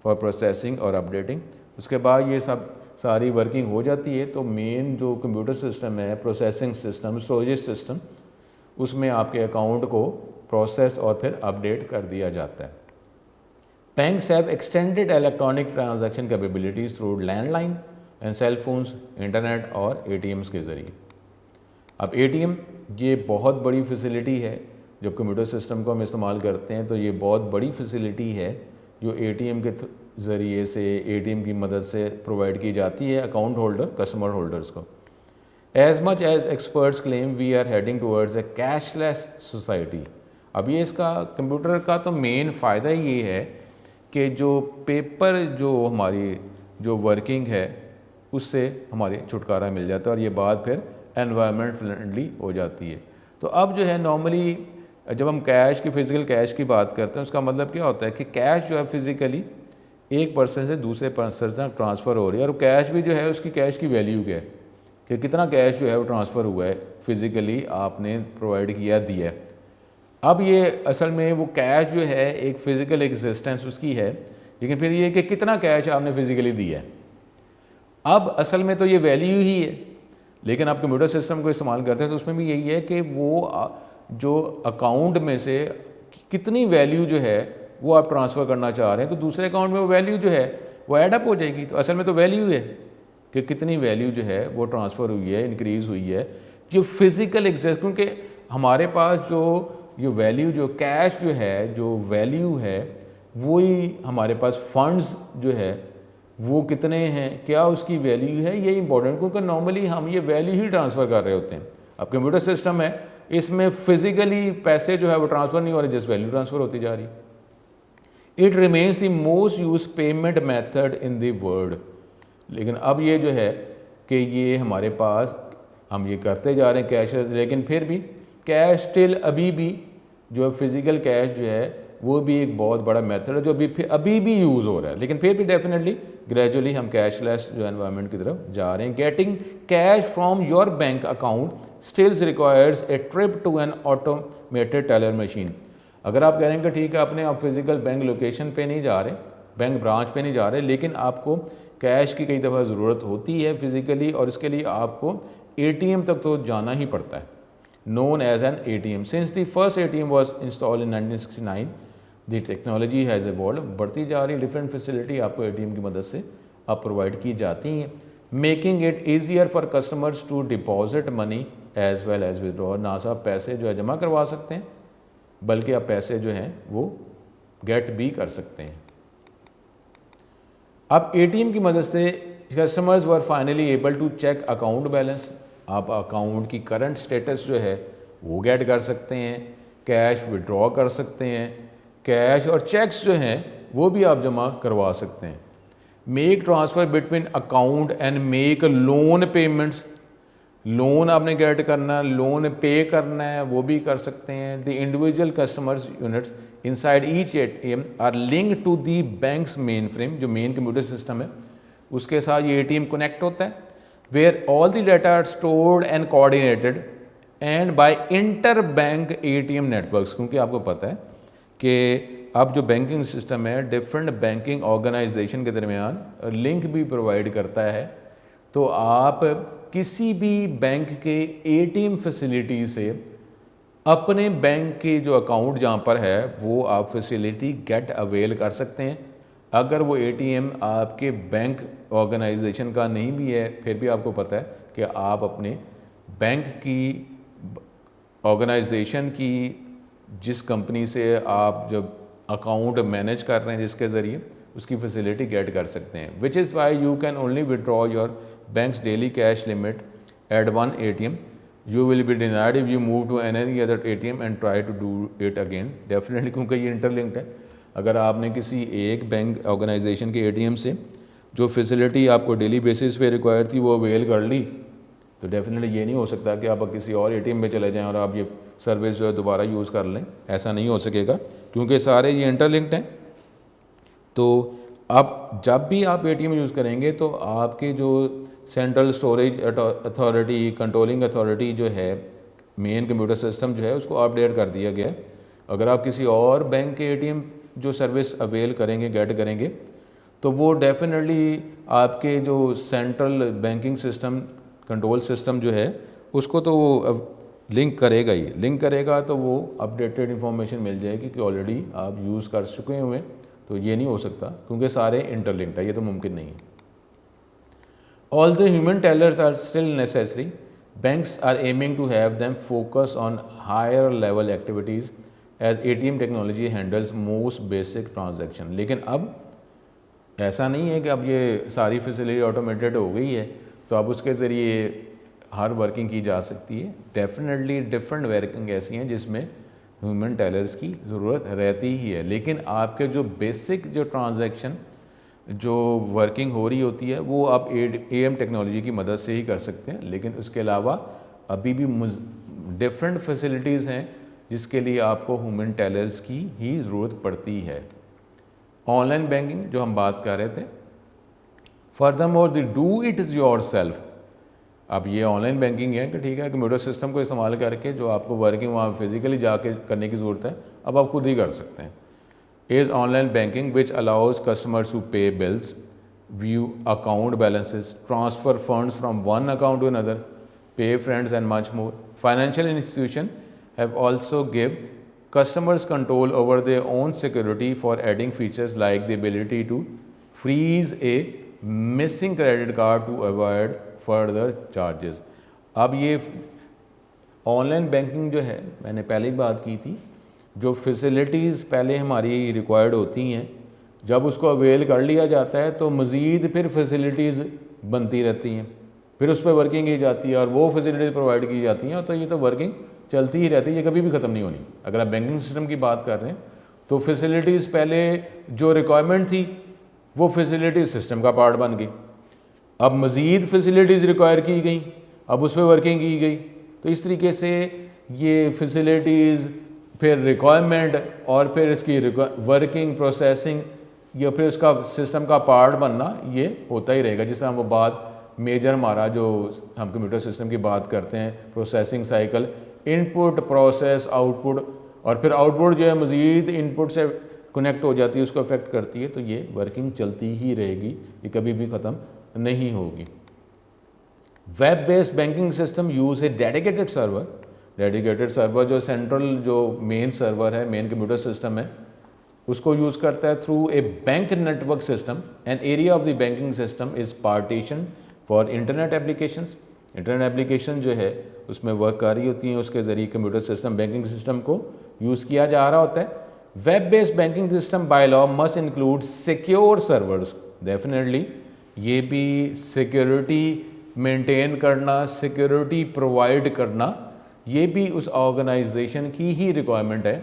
for processing और अपडेटिंग। उसके बाद ये सब सारी वर्किंग हो जाती है, तो मेन जो कंप्यूटर सिस्टम है, प्रोसेसिंग सिस्टम, स्टोरेज सिस्टम, उसमें आपके अकाउंट को प्रोसेस और फिर अपडेट कर दिया जाता है। Banks have extended electronic transaction capabilities through landline and cell phones, internet और एटीएम्स के ज़रिए। अब एटीएम ये बहुत बड़ी फैसिलिटी है, जब कंप्यूटर सिस्टम को हम इस्तेमाल करते हैं तो ये बहुत बड़ी फैसिलिटी है जो एटीएम के ज़रिए से, एटीएम की मदद से प्रोवाइड की जाती है अकाउंट होल्डर, कस्टमर होल्डर्स को। As much as experts claim we are heading towards a cashless society। अब ये इसका कंप्यूटर का तो मेन फ़ायदा ये है कि जो पेपर जो हमारी जो वर्किंग है उससे हमारे छुटकारा मिल जाता है और ये बात फिर एनवायरनमेंट फ्रेंडली हो जाती है। तो अब जो है नॉर्मली जब हम कैश की, फिज़िकल कैश की बात करते हैं, उसका मतलब क्या होता है कि कैश जो है फिज़िकली एक पर्सन से दूसरे पर्सन तक ट्रांसफ़र हो रही है, और कैश भी जो है उसकी कैश की वैल्यू क्या है कि कितना कैश जो है वो ट्रांसफ़र हुआ है, फिज़िकली आपने प्रोवाइड किया, दिया है। अब ये असल में वो कैश जो है एक फ़िज़िकल एग्जिस्टेंस उसकी है, लेकिन फिर ये कि कितना कैश आपने फ़िज़िकली दिया है। अब असल में तो ये वैल्यू ही है, लेकिन आप कंप्यूटर सिस्टम को इस्तेमाल करते हैं तो उसमें भी यही है कि वो जो अकाउंट में से कितनी वैल्यू जो है वो आप ट्रांसफ़र करना चाह रहे हैं, तो दूसरे अकाउंट में वो वैल्यू जो है वो एड अप हो जाएगी। तो असल में तो वैल्यू है कि कितनी वैल्यू जो है वो ट्रांसफ़र हुई है, इंक्रीज़ हुई है, जो फिज़िकल एग्जिस्ट, क्योंकि हमारे पास जो ये वैल्यू, जो कैश जो है, जो वैल्यू है, वही हमारे पास फंड्स जो है वो कितने हैं, क्या उसकी वैल्यू है, ये इंपॉर्टेंट, क्योंकि नॉर्मली हम ये वैल्यू ही ट्रांसफ़र कर रहे होते हैं। अब कंप्यूटर सिस्टम है, इसमें फ़िज़िकली पैसे जो है वो ट्रांसफ़र नहीं हो रहे, जस्ट वैल्यू ट्रांसफ़र होती जा रही। It remains the most use payment method in the world. लेकिन अब ये जो है कि ये हमारे पास हम ये करते जा रहे हैं कैश, लेकिन फिर भी कैश स्टिल अभी भी जो फिज़िकल कैश जो है वो भी एक बहुत बड़ा मेथड है जो अभी भी यूज़ हो रहा है। लेकिन फिर भी डेफिनेटली ग्रेजुअली हम कैशलेस जो एनवायरनमेंट की तरफ जा रहे हैं। Getting cash from your bank account stills requires a trip to an automated teller machine. अगर आप कह रहे हैं कि ठीक है अपने आप फिज़िकल बैंक लोकेशन पे नहीं जा रहे, बैंक ब्रांच पे नहीं जा रहे, लेकिन आपको कैश की कई दफ़ा ज़रूरत होती है फिज़िकली, और इसके लिए आपको ATM तक तो जाना ही पड़ता है, known as an ATM. Since the first ATM was installed in 1969, the technology has evolved. बढ़ती जा रही डिफरेंट फैसिलिटी आपको ATM की मदद से आप प्रोवाइड की जाती हैं, making it easier for customers to deposit money as well as withdraw. ना सिर्फ पैसे जो है जमा करवा सकते हैं, बल्कि आप पैसे जो हैं वो गेट भी कर सकते हैं। अब ATM की मदद से customers were finally able to check account balance. आप अकाउंट की करंट स्टेटस जो है वो गेट कर सकते हैं, कैश विड्रॉ कर सकते हैं, कैश और चेक्स जो हैं वो भी आप जमा करवा सकते हैं। Make transfer between account and make loan payments. Loan आपने गेट करना, लोन पे करना है, वो भी कर सकते हैं। The individual customers units inside each ATM are link to the bank's mainframe, जो मेन कंप्यूटर सिस्टम है उसके साथ ये ATM कनेक्ट होता है, where all the data are stored and coordinated and by inter-bank ATM networks। क्योंकि आपको पता है कि अब जो बैंकिंग सिस्टम है डिफरेंट बैंकिंग ऑर्गेनाइजेशन के दरमियान लिंक भी प्रोवाइड करता है, तो आप किसी भी बैंक के ATM फैसिलिटी से अपने बैंक के जो अकाउंट जहाँ पर है वो आप फैसिलिटी गेट अवेल कर सकते हैं। अगर वो ATM आपके बैंक ऑर्गेनाइजेशन का नहीं भी है, फिर भी आपको पता है कि आप अपने बैंक की ऑर्गेनाइजेशन की जिस कंपनी से आप जब अकाउंट मैनेज कर रहे हैं जिसके ज़रिए, उसकी फैसिलिटी गेट कर सकते हैं। Which is why you can only withdraw your bank's daily cash limit at one ATM। You will be denied if you move to any other ATM and try to do it again. Definitely, क्योंकि ये interlinked है। अगर आपने किसी एक bank organisation के ATM से जो फैसिलिटी आपको डेली बेसिस पे रिक्वायर थी वो अवेल कर ली, तो डेफिनेटली ये नहीं हो सकता कि आप किसी और ATM में चले जाएं और आप ये सर्विस जो है दोबारा यूज़ कर लें। ऐसा नहीं हो सकेगा क्योंकि सारे ये इंटरलिंक्ड हैं। तो अब जब भी आप ATM यूज़ करेंगे तो आपके जो central storage authority, controlling authority जो है, मेन कंप्यूटर सिस्टम जो है उसको अपडेट कर दिया गया है। अगर आप किसी और बैंक के ATM जो सर्विस अवेल करेंगे, गेट करेंगे, तो वो डेफिनेटली आपके जो central banking system, control system जो है उसको तो वो लिंक करेगा ही। लिंक करेगा तो वो अपडेटेड इन्फॉर्मेशन मिल जाएगी कि ऑलरेडी आप यूज़ कर चुके हुए। तो ये नहीं हो सकता क्योंकि सारे इंटरलिंक्ड है, ये तो मुमकिन नहीं है। Although human tellers are still necessary, banks are aiming to have them focus on higher level activities as ATM technology handles most basic transaction। लेकिन अब ऐसा नहीं है कि अब ये सारी फैसिलिटी ऑटोमेटेड हो गई है तो अब उसके ज़रिए हर वर्किंग की जा सकती है। डेफिनेटली डिफरेंट वर्किंग ऐसी हैं जिसमें ह्यूमन टेलर्स की ज़रूरत रहती ही है, लेकिन आपके जो बेसिक जो ट्रांजैक्शन जो वर्किंग हो रही होती है वो आप AM टेक्नोलॉजी की मदद से ही कर सकते हैं। लेकिन उसके अलावा अभी भी डिफरेंट फैसिलिटीज़ हैं जिसके लिए आपको ह्यूमन टेलर्स की ही ज़रूरत पड़ती है। ऑनलाइन बैंकिंग जो हम बात कर रहे थे, furthermore the do it is your self. अब ये ऑनलाइन बैंकिंग है कि ठीक है कंप्यूटर सिस्टम को इस्तेमाल करके जो आपको वर्किंग वहाँ फिज़िकली जाके करने की ज़रूरत है, अब आप खुद ही कर सकते हैं। is online banking which allows customers to pay bills, view account balances, transfer funds from one account to another, pay friends and much more. Financial institutions have also give customers control over their own security for adding features like the ability to freeze a missing credit card to avoid further charges। अब ये online banking जो है, मैंने पहले ही बात की थी, जो फैसिलिटीज़ पहले हमारी रिक्वायर्ड होती हैं, जब उसको अवेल कर लिया जाता है तो मज़ीद फिर फैसिलिटीज़ बनती रहती हैं, फिर उस पर वर्किंग की जाती है और वो फैसिलिटीज़ प्रोवाइड की जाती हैं, तो ये तो वर्किंग चलती ही रहती है, ये कभी भी ख़त्म नहीं होनी। अगर आप बैंकिंग सिस्टम की बात कर रहे हैं तो फैसिलिटीज़ पहले जो रिक्वायरमेंट थी वो फैसिलिटीज़ सिस्टम का पार्ट बन गई, अब मज़ीद फैसिलिटीज़ रिक्वायर की गई, अब उस पर वर्किंग की गई। तो इस तरीके से ये फैसिलिटीज़, फिर रिक्वायरमेंट और फिर इसकी वर्किंग, प्रोसेसिंग, या फिर उसका सिस्टम का पार्ट बनना, ये होता ही रहेगा। जिस तरह वो बात मेजर हमारा जो हम कंप्यूटर सिस्टम की बात करते हैं, processing cycle, input, process, output, और फिर आउटपुट जो है मज़ीद इनपुट से कनेक्ट हो जाती है, उसको अफेक्ट करती है। तो ये वर्किंग चलती ही रहेगी, ये कभी भी ख़त्म नहीं होगी। Web based banking system use ए डेडिकेटेड सर्वर। डेडिकेटेड सर्वर जो सेंट्रल जो मेन सर्वर है, मेन कंप्यूटर सिस्टम है, उसको यूज़ करता है through a bank network system. An area of the banking system is partition for internet applications. Internet application जो है उसमें वर्क कर रही होती हैं, उसके ज़रिए कंप्यूटर सिस्टम, बैंकिंग सिस्टम को यूज़ किया जा रहा होता है। Web based banking system by law must include secure servers. Definitely ये भी सिक्योरिटी मेंटेन करना, सिक्योरिटी प्रोवाइड करना, ये भी उस ऑर्गेनाइजेशन की ही रिक्वायरमेंट है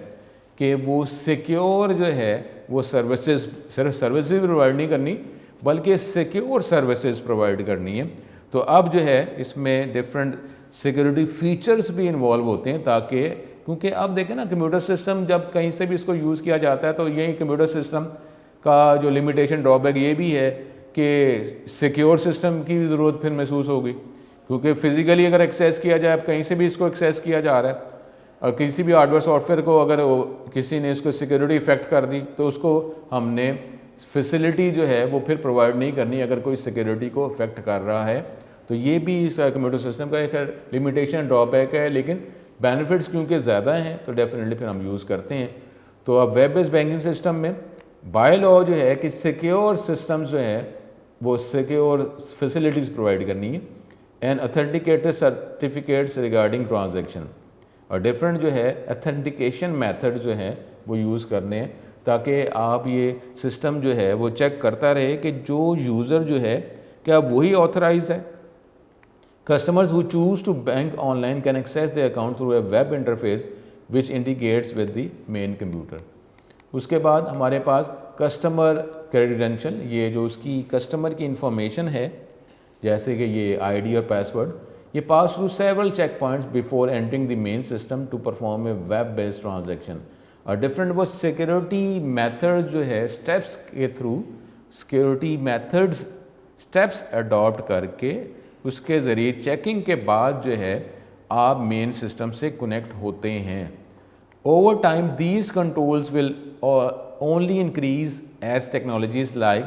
कि वो सिक्योर जो है वो सर्विसेज, सिर्फ सर्विसेज प्रोवाइड नहीं करनी बल्कि सिक्योर सर्विसेज प्रोवाइड करनी है। तो अब जो है इसमें डिफरेंट सिक्योरिटी फीचर्स भी इन्वॉल्व होते हैं, ताकि, क्योंकि अब देखें ना, कंप्यूटर सिस्टम जब कहीं से भी इसको यूज़ किया जाता है तो यही कंप्यूटर सिस्टम का जो लिमिटेशन, ड्रॉबैक ये भी है कि सिक्योर सिस्टम की ज़रूरत फिर महसूस होगी, क्योंकि फ़िज़िकली अगर एक्सेस किया जाए, अब कहीं से भी इसको एक्सेस किया जा रहा है, और किसी भी हार्डवेयर सॉफ्टवेयर को अगर किसी ने इसको सिक्योरिटी इफेक्ट कर दी तो उसको हमने फैसिलिटी जो है वो फिर प्रोवाइड नहीं करनी अगर कोई सिक्योरिटी को इफेक्ट कर रहा है। तो ये भी इस कंप्यूटर सिस्टम का एक लिमिटेशन, ड्रॉबैक है, लेकिन बेनिफिट्स क्योंकि ज़्यादा हैं तो डेफिनेटली फिर हम यूज़ करते हैं। तो अब वेब बेस्ड बैंकिंग सिस्टम में बाय लॉ जो है कि सिक्योर सिस्टम्स जो है वो सिक्योर फैसिलिटीज़ प्रोवाइड करनी है, and authenticated certificates regarding transaction, और डिफरेंट जो है ऑथेंटिकेशन मेथड जो है वो यूज़ करने हैं, ताकि आप ये सिस्टम जो है वो चेक करता रहे कि जो यूज़र जो है क्या वही ऑथराइज है। Customers who choose to bank online can access the account through a web interface which indicates with the main computer. उसके बाद हमारे पास कस्टमर क्रेडेंशियल, ये जो उसकी कस्टमर की इंफॉर्मेशन है, जैसे कि ये आईडी और पासवर्ड, ये pass through several check points before entering the main system to perform a web based transaction. और डिफरेंट वो सिक्योरिटी मेथड जो है स्टेप्स के through, security methods steps adopt करके उसके ज़रिए चेकिंग के बाद जो है आप मेन सिस्टम से कनेक्ट होते हैं। Over time these controls will only increase as technologies like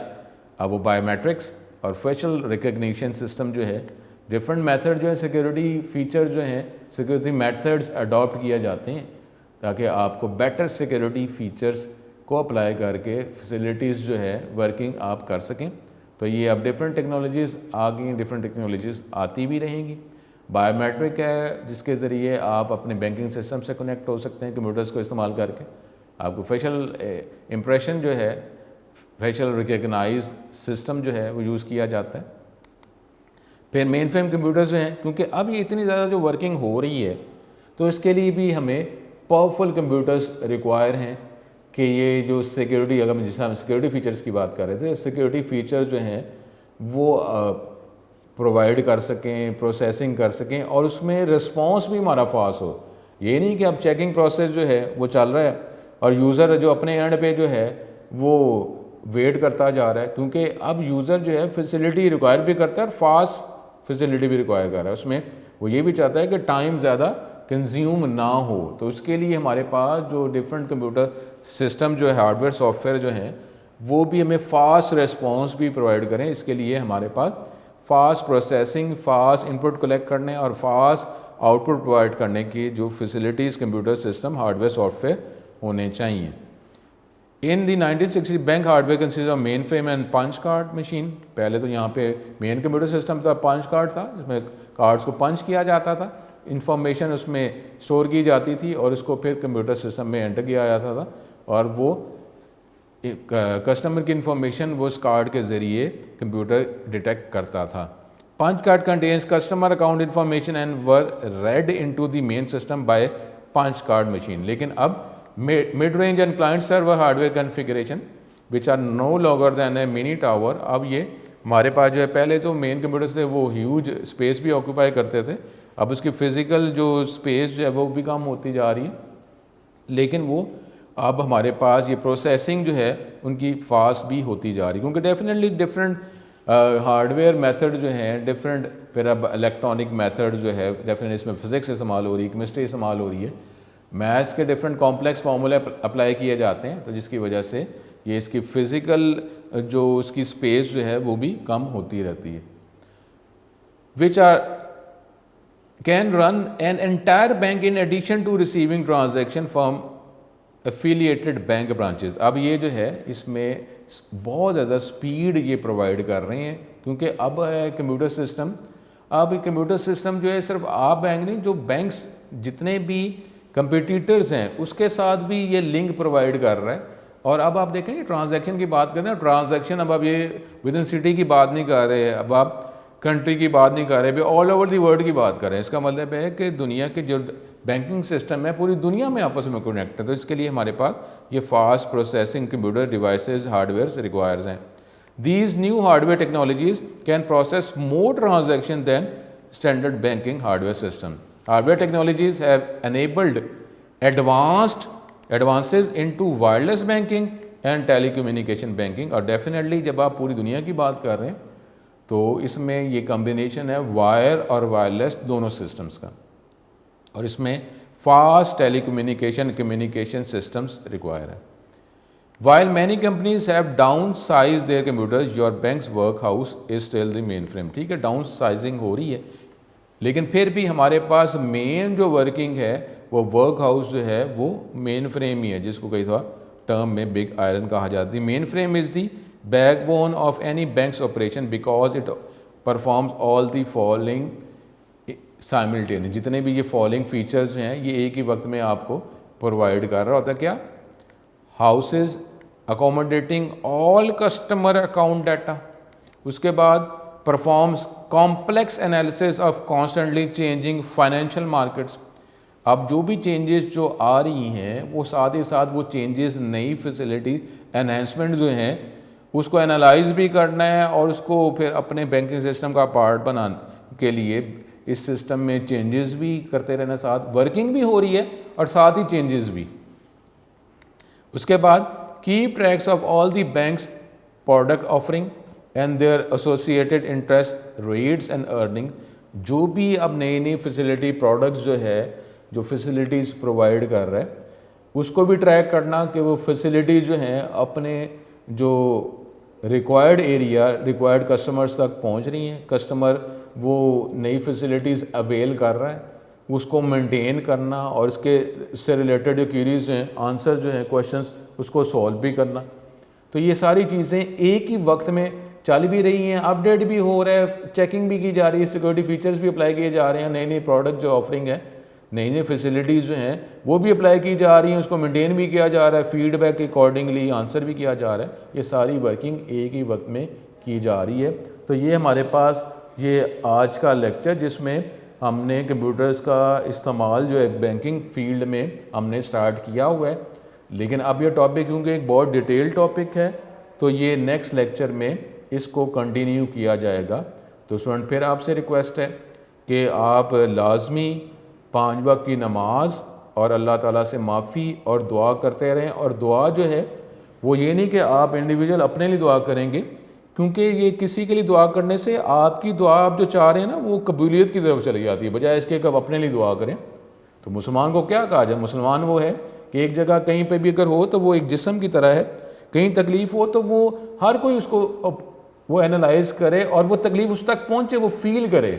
अब वो बायोमेट्रिक्स और फेशियल रिकग्निशन सिस्टम जो है, डिफरेंट मेथड जो है सिक्योरिटी फीचर जो हैं, सिक्योरिटी मेथड्स अडॉप्ट किया जाते हैं ताकि आपको बेटर सिक्योरिटी फीचर्स को अप्लाई करके फैसिलिटीज़ जो है वर्किंग आप कर सकें। तो ये अब डिफरेंट टेक्नोलॉजीज़ आ गई हैं, डिफरेंट टेक्नोलॉजीज़ आती भी रहेंगी। बायोमेट्रिक है जिसके ज़रिए आप अपने बैंकिंग सिस्टम से कनेक्ट हो सकते हैं कंप्यूटर्स को इस्तेमाल करके। आपको फेशियल इम्प्रेशन जो है, फेशियल रिकग्नाइज सिस्टम जो है वो यूज़ किया जाता है। फिर मेन फ्रेम कंप्यूटर्स जो हैं, क्योंकि अब ये इतनी ज़्यादा जो वर्किंग हो रही है तो इसके लिए भी हमें पावरफुल कंप्यूटर्स रिक्वायर हैं कि ये जो सिक्योरिटी, अगर जिस हम सिक्योरिटी फ़ीचर्स की बात कर रहे थे, सिक्योरिटी फ़ीचर जो हैं वो प्रोवाइड कर सकें, प्रोसेसिंग कर सकें और उसमें रिस्पॉन्स भी हमारा फास्ट हो। ये नहीं कि अब चेकिंग प्रोसेस जो है वो चल रहा है और यूज़र जो अपने एंड पे जो है वो वेट करता जा रहा है, क्योंकि अब यूज़र जो है फैसिलिटी रिक्वायर भी करता है और फास्ट फैसिलिटी भी रिक्वायर कर रहा है। उसमें वो ये भी चाहता है कि टाइम ज़्यादा कंज्यूम ना हो। तो उसके लिए हमारे पास जो डिफरेंट कंप्यूटर सिस्टम जो है, हार्डवेयर सॉफ्टवेयर जो हैं, वो भी हमें फ़ास्ट रिस्पॉन्स भी प्रोवाइड करें। इसके लिए हमारे पास fast processing, fast input collect करने और फास्ट आउटपुट प्रोवाइड करने की जो facilities computer system, hardware software होने चाहिए। In the 1960 bank hardware consist of main frame and punch card machine. पहले तो यहाँ पे मेन कंप्यूटर सिस्टम था, पंच कार्ड था जिसमें कार्ड्स को पंच किया जाता था, इंफॉर्मेशन उसमें स्टोर की जाती थी और उसको फिर कंप्यूटर सिस्टम में एंटर किया जाता था और वो कस्टमर की इंफॉर्मेशन वो उस कार्ड के ज़रिए कंप्यूटर डिटेक्ट करता था। Punch card contains customer account information and were read into the main system by punch card machine. लेकिन अब mid range and client server hardware configuration which are no longer than a mini tower. अब ये हमारे पास जो है, पहले तो main computers थे वो ह्यूज स्पेस भी ऑक्यूपाई करते थे, अब उसकी फ़िज़िकल जो स्पेस जो है वो भी कम होती जा रही है, लेकिन वो अब हमारे पास ये प्रोसेसिंग जो है उनकी फास्ट भी होती जा रही है, क्योंकि डेफिनेटली डिफरेंट हार्डवेयर मेथड जो हैं डिफरेंट, फिर अब इलेक्ट्रॉनिक मेथड जो है डेफिनेटली इसमें फ़िज़िक्स इस्तेमाल हो रही है, केमिस्ट्री इस्तेमाल हो रही है, मैथ्स के डिफरेंट कॉम्प्लेक्स फार्मूले अप्लाई किए जाते हैं, तो जिसकी वजह से ये इसकी फ़िज़िकल जो उसकी स्पेस जो है वो भी कम होती रहती है। Which are can run an entire bank in addition to receiving transaction from affiliated bank branches. अब ये जो है इसमें बहुत ज़्यादा स्पीड ये प्रोवाइड कर रहे हैं, क्योंकि अब है कंप्यूटर सिस्टम। अब कंप्यूटर सिस्टम जो है सिर्फ आप बैंक नहीं, जो बैंक्स जितने भी कंपटीटर्स हैं उसके साथ भी ये लिंक प्रोवाइड कर रहा है। और अब आप देखेंगे ट्रांजैक्शन की बात करते हैं, ट्रांजैक्शन अब ये विद इन सिटी की बात नहीं कर रहे, अब आप कंट्री की बात नहीं कर रहे, ऑल ओवर दी वर्ल्ड की बात कर रहे हैं। इसका मतलब है कि दुनिया के जो बैंकिंग सिस्टम है पूरी दुनिया में आपस में कनेक्ट है, तो इसके लिए हमारे पास ये fast processing computer devices hardware requires हैं। These new hardware technologies can process more transaction than standard banking hardware system. Hardware technologies have enabled advances into wireless banking and telecommunication banking. और definitely जब आप पूरी दुनिया की बात कर रहे हैं तो इसमें ये कॉम्बिनेशन है वायर और वायरलेस दोनों सिस्टम्स का, और इसमें fast telecommunication communication systems require है। While many companies have down size their computers, your banks workhorse is still the main frame. ठीक है, डाउन साइजिंग हो रही है, लेकिन फिर भी हमारे पास मेन जो वर्किंग है वो वर्क हाउस जो है वो मेन फ्रेम ही है, जिसको कई दफ़ा टर्म में बिग आयरन कहा जाता है। Main frame is the backbone of any banks operation because it performs all the following simultaneous. जितने भी ये फॉलोइंग फीचर्स हैं ये एक ही वक्त में आपको प्रोवाइड कर रहा होता है। क्या? Houses accommodating all customer account data, उसके बाद performs complex analysis of constantly changing financial markets. अब जो भी चेंजेस जो आ रही हैं वो साथ ही साथ वो चेंजेस नई फैसिलिटी एनहेंसमेंट जो हैं उसको एनालाइज भी करना है और उसको फिर अपने बैंकिंग सिस्टम का पार्ट बनाने के लिए इस सिस्टम में चेंजेस भी करते रहना, साथ वर्किंग भी हो रही है और साथ ही चेंजेस भी। उसके बाद keep tracks of all the bank's product offering and their associated interest rates and earning. जो भी अब नई नई फैसिलिटी प्रोडक्ट्स जो है जो फैसिलिटीज़ प्रोवाइड कर रहा है उसको भी ट्रैक करना कि वो फैसिलिटीज़ जो हैं अपने जो रिक्वायर्ड एरिया रिक्वायर्ड कस्टमर्स तक पहुंच रही हैं, कस्टमर वो नई फैसिलिटीज़ अवेल कर रहा है, उसको मेंटेन करना और इसके से रिलेटेड जो क्यूरीज हैं आंसर जो हैं क्वेश्चंस उसको सॉल्व भी करना। तो ये सारी चीज़ें एक ही वक्त में चल भी रही हैं, अपडेट भी हो रहा है, चेकिंग भी की जा रही है, सिक्योरिटी फीचर्स भी अप्लाई किए जा रहे हैं, नई नई प्रोडक्ट जो ऑफरिंग है, नई नई फैसिलिटीज़ जो हैं वो भी अप्लाई की जा रही हैं, उसको मेंटेन भी किया जा रहा है, फीडबैक के अकॉर्डिंगली आंसर भी किया जा रहा है। ये सारी वर्किंग एक ही वक्त में की जा रही है। तो ये हमारे पास ये आज का लेक्चर जिसमें हमने कंप्यूटर्स का इस्तेमाल जो है बैंकिंग फील्ड में हमने स्टार्ट किया हुआ है, लेकिन अब ये टॉपिक क्योंकि एक बहुत डिटेल टॉपिक है तो ये नेक्स्ट लेक्चर में इसको कंटिन्यू किया जाएगा। तो स्टूडेंट फिर आपसे रिक्वेस्ट है कि आप लाजमी 5 वक्त की नमाज और अल्लाह ताला से माफ़ी और दुआ करते रहें। और दुआ जो है वो ये नहीं कि आप इंडिविजुअल अपने लिए दुआ करेंगे, क्योंकि ये किसी के लिए दुआ करने से आपकी दुआ आप जो चाह रहे हैं ना वो कबूलियत की तरफ चली जाती है, बजाय इसके कि आप अपने लिए दुआ करें। तो मुसलमान को क्या कहा जाए? मुसलमान वो है कि एक जगह कहीं पे भी अगर हो तो वो एक जिस्म की तरह है, कहीं तकलीफ़ हो तो वो हर कोई उसको वो एनालाइज करे और वो तकलीफ़ उस तक पहुँचे, वो फील करे।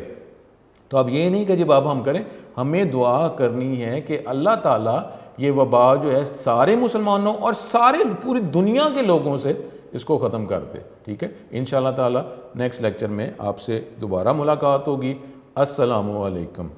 तो अब ये नहीं कि जब अब हम करें, हमें दुआ करनी है कि अल्लाह ताला ये वबा जो है सारे मुसलमानों और सारे पूरी दुनिया के लोगों से इसको ख़त्म कर दे। ठीक है, इंशाअल्लाह ताला नेक्स्ट लेक्चर में आपसे दोबारा मुलाकात होगी। अस्सलामु अलैकुम।